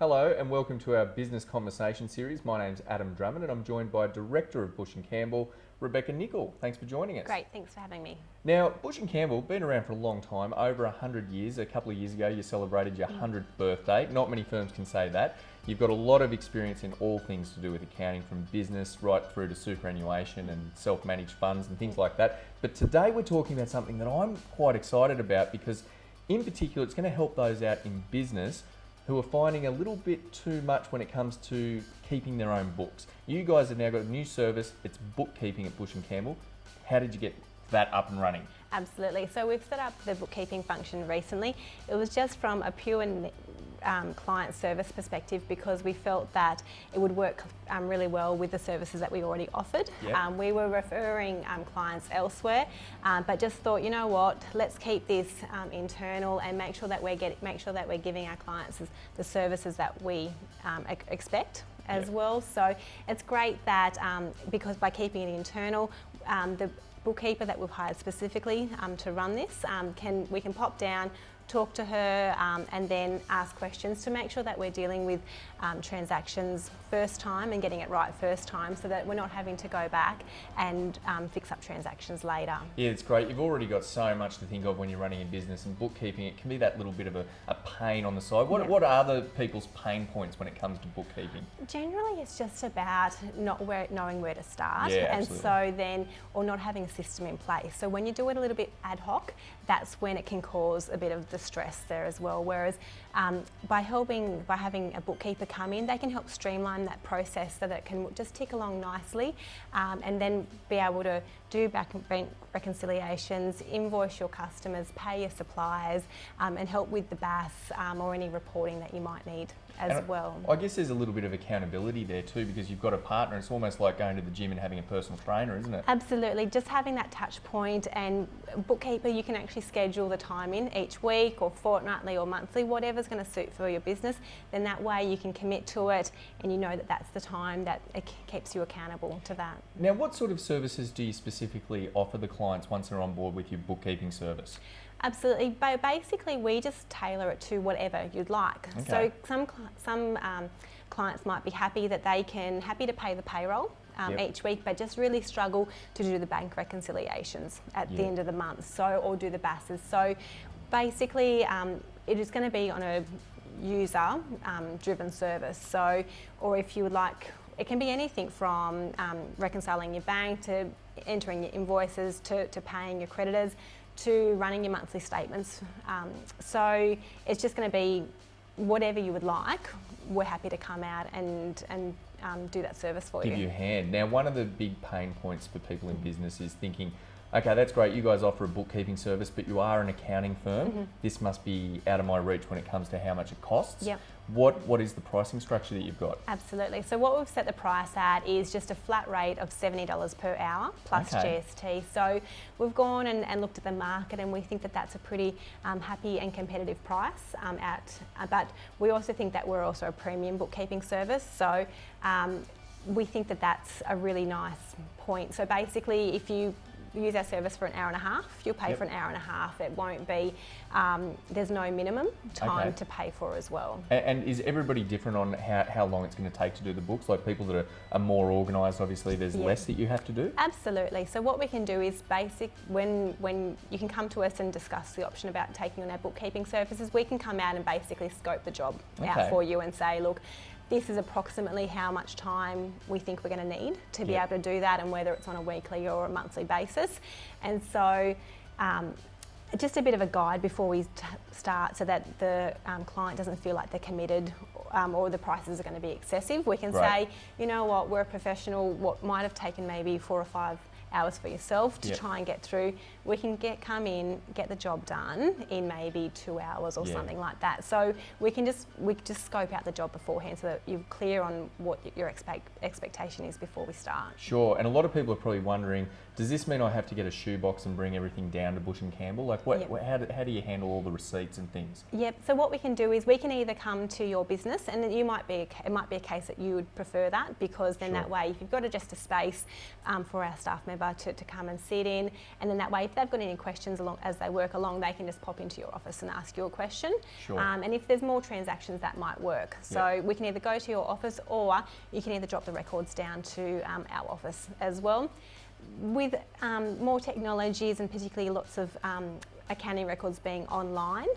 Hello and welcome to our business conversation series. My name's Adam Drummond and I'm joined by Director of Bush & Campbell, Rebecca Nicoll. Thanks for joining us. Great, thanks for having me. Now, Bush & Campbell, been around for a long time, over 100 years. A couple of years ago you celebrated your 100th birthday. Not many firms can say that. You've got a lot of experience in all things to do with accounting, from business right through to superannuation and self-managed funds and things like that. But today we're talking about something that I'm quite excited about because in particular it's going to help those out in business who are finding a little bit too much when it comes to keeping their own books. You guys have now got a new service, it's bookkeeping at Bush & Campbell. How did you get that up and running? Absolutely. So we've set up the bookkeeping function recently. It was just from a pure client service perspective because we felt that it would work really well with the services that we already offered. Yep. We were referring clients elsewhere, but just thought, you know what, let's keep this internal and make sure that we're giving our clients the services that we expect as well. So it's great that because by keeping it internal, the bookkeeper that we've hired specifically to run this, we can pop down, talk to her and then ask questions to make sure that we're dealing with transactions first time and getting it right first time so that we're not having to go back and fix up transactions later. Yeah, it's great. You've already got so much to think of when you're running a business, and bookkeeping, it can be that little bit of a pain on the side. What are other people's pain points when it comes to bookkeeping? Generally, it's just about knowing where to start, Yeah, and absolutely. or not having a system in place. So when you do it a little bit ad hoc, that's when it can cause a bit of the stress there as well. Whereas by having a bookkeeper come in, they can help streamline that process so that it can just tick along nicely, and then be able to do bank reconciliations, invoice your customers, pay your suppliers, and help with the BAS or any reporting that you might need as well. I guess there's a little bit of accountability there too because you've got a partner. It's almost like going to the gym and having a personal trainer, isn't it? Absolutely, just having that touch point, and bookkeeper, you can actually schedule the time in each week or fortnightly or monthly, whatever's going to suit for your business. Then that way you can commit to it and you know that that's the time that it keeps you accountable to that. Now, what sort of services do you specifically offer the clients once they're on board with your bookkeeping service? Absolutely, but basically we just tailor it to whatever you'd like. Okay. So some clients might be happy to pay the payroll each week, but just really struggle to do the bank reconciliations at the end of the month, or do the BASs. So basically it is going to be on a user driven service. So, or if you would like, it can be anything from reconciling your bank to entering your invoices to paying your creditors to running your monthly statements. So it's just going to be whatever you would like. We're happy to come out and do that service for you. Give you a hand. Now, one of the big pain points for people in business is thinking, okay, that's great, you guys offer a bookkeeping service, but you are an accounting firm. Mm-hmm. This must be out of my reach when it comes to how much it costs. Yep. What is the pricing structure that you've got? Absolutely. So what we've set the price at is just a flat rate of $70 per hour plus GST. So we've gone and looked at the market, and we think that that's a pretty happy and competitive price but we also think that we're also a premium bookkeeping service. So we think that that's a really nice point. So basically, if you use our service for an hour and a half, you'll pay for an hour and a half. It won't be, there's no minimum time to pay for as well. And is everybody different on how long it's going to take to do the books? Like people that are more organised, obviously there's less that you have to do? Absolutely. So what we can do is when you can come to us and discuss the option about taking on our bookkeeping services, we can come out and basically scope the job out for you and say, look, this is approximately how much time we think we're going to need to be able to do that, and whether it's on a weekly or a monthly basis. And so just a bit of a guide before we start so that the client doesn't feel like they're committed or the prices are going to be excessive. We can say, you know what, we're a professional, what might have taken maybe 4 or 5 hours for yourself to try and get through, we can come in, get the job done in maybe 2 hours or something like that. So we just scope out the job beforehand so that you're clear on what your expectation is before we start. Sure, and a lot of people are probably wondering, does this mean I have to get a shoebox and bring everything down to Bush & Campbell? Like, how do you handle all the receipts and things? Yep. So what we can do is we can either come to your business, and it might be a case that you would prefer that, because then that way, if you've got just a space for our staff members over to come and sit in, and then that way if they've got any questions along as they work along, they can just pop into your office and ask you a question. Sure. And if there's more transactions, that might work. So we can either go to your office, or you can either drop the records down to our office as well. With more technologies, and particularly lots of accounting records being online,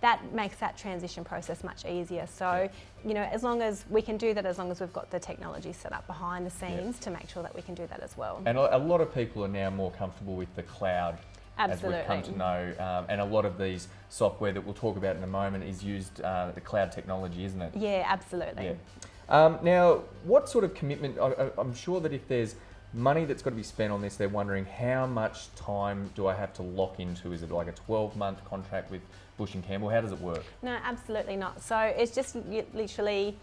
that makes that transition process much easier. So, you know, as long as we can do that, as long as we've got the technology set up behind the scenes to make sure that we can do that as well. And a lot of people are now more comfortable with the cloud. Absolutely. As we've come to know, and a lot of these software that we'll talk about in a moment is used the cloud technology, isn't it? Yeah, absolutely. Yeah. Now, what sort of commitment? I'm sure that if there's money that's got to be spent on this, they're wondering how much time do I have to lock into? Is it like a 12-month contract with Bush and Campbell? How does it work? No, absolutely not. So it's just literally.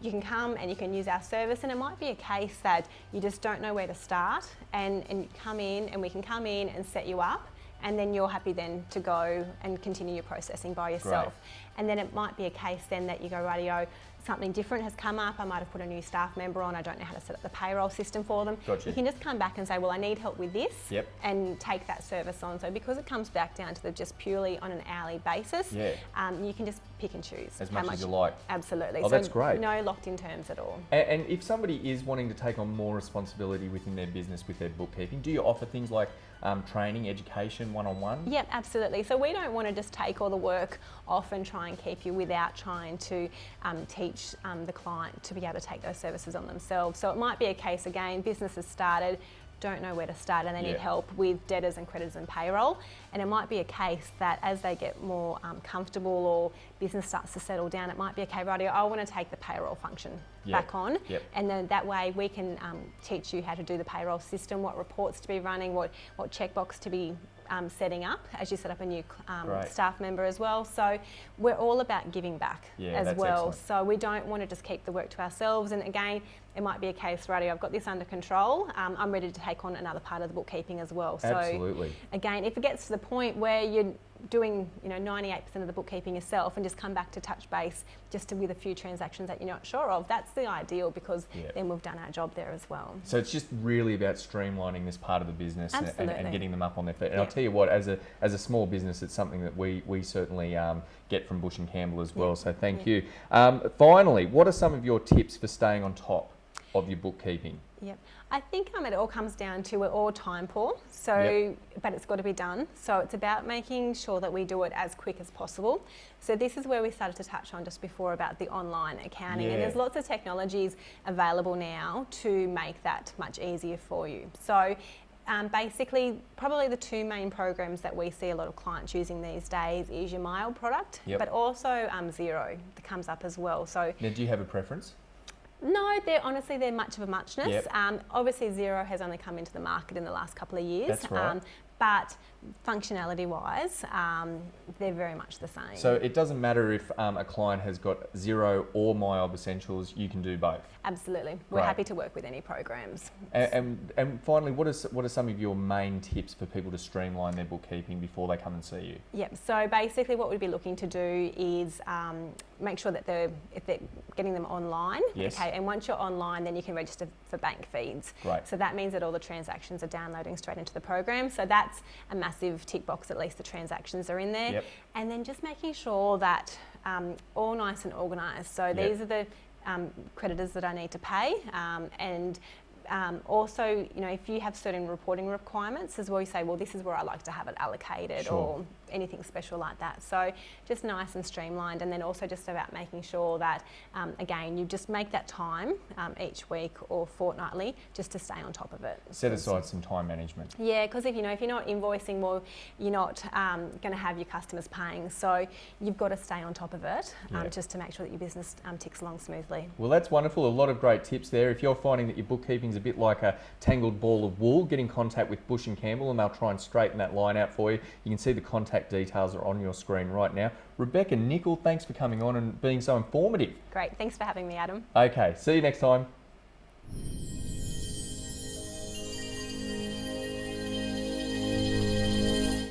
You can come and you can use our service, and it might be a case that you just don't know where to start, and you come in and we can come in and set you up, and then you're happy then to go and continue your processing by yourself. Great. And then it might be a case then that you go, rightio, something different has come up, I might have put a new staff member on, I don't know how to set up the payroll system for them. Gotcha. You can just come back and say, well, I need help with this, and take that service on. So because it comes back down to the just purely on an hourly basis, you can just pick and choose. As much as you like. Absolutely. Oh, so that's great. No locked in terms at all. And if somebody is wanting to take on more responsibility within their business with their bookkeeping, do you offer things like training, education, one-on-one? Yep, absolutely. So we don't want to just take all the work off and try and keep you without trying to teach the client to be able to take those services on themselves. So it might be a case, again, business has started, don't know where to start, and they need help with debtors and creditors and payroll. And it might be a case that as they get more comfortable, or business starts to settle down, it might be okay, rightio, I want to take the payroll function back on, and then that way we can teach you how to do the payroll system, what reports to be running, what checkbox to be setting up as you set up a new staff member as well. So we're all about giving back as well. Excellent. So we don't want to just keep the work to ourselves. And again, it might be a case, rightio, I've got this under control, I'm ready to take on another part of the bookkeeping as well. Absolutely. So again, if it gets to the point where you're doing 98% of the bookkeeping yourself, and just come back to touch base just with a few transactions that you're not sure of, that's the ideal, because then we've done our job there as well. So it's just really about streamlining this part of the business and getting them up on their feet. And I'll tell you what, as a small business, it's something that we certainly get from Bush and Campbell as well. So thank you. Finally, what are some of your tips for staying on top of your bookkeeping? Yep. I think it all comes down to we're all time poor, so but it's got to be done. So it's about making sure that we do it as quick as possible. So this is where we started to touch on just before about the online accounting, and there's lots of technologies available now to make that much easier for you. So basically, probably the two main programs that we see a lot of clients using these days is your Mild product, but also Xero that comes up as well. So now, do you have a preference? No, they're much of a muchness. Obviously, Xero has only come into the market in the last couple of years. That's right. But functionality-wise, they're very much the same. So it doesn't matter if a client has got Xero or MyOb Essentials, you can do both? Absolutely. We're happy to work with any programs. And finally, what are some of your main tips for people to streamline their bookkeeping before they come and see you? Yep. So basically what we'd be looking to do is make sure that if they're getting them online, and once you're online, then you can register for bank feeds. Great. So that means that all the transactions are downloading straight into the program. So that's a massive tick box, at least the transactions are in there. Yep. And then just making sure that all nice and organised. So these are the creditors that I need to pay, and also, if you have certain reporting requirements as well, you say, well, this is where I like to have it allocated, or anything special like that. So just nice and streamlined, and then also just about making sure that, again, you just make that time each week or fortnightly just to stay on top of it. Set aside some time management. Yeah, because if you're not invoicing, well, you're not going to have your customers paying. So you've got to stay on top of it just to make sure that your business ticks along smoothly. Well, that's wonderful. A lot of great tips there. If you're finding that your bookkeeping's a bit like a tangled ball of wool, get in contact with Bush and Campbell and they'll try and straighten that line out for you. You can see the contact details are on your screen right now. Rebecca, Nicoll, thanks for coming on and being so informative. Great. Thanks for having me, Adam. Okay, see you next time.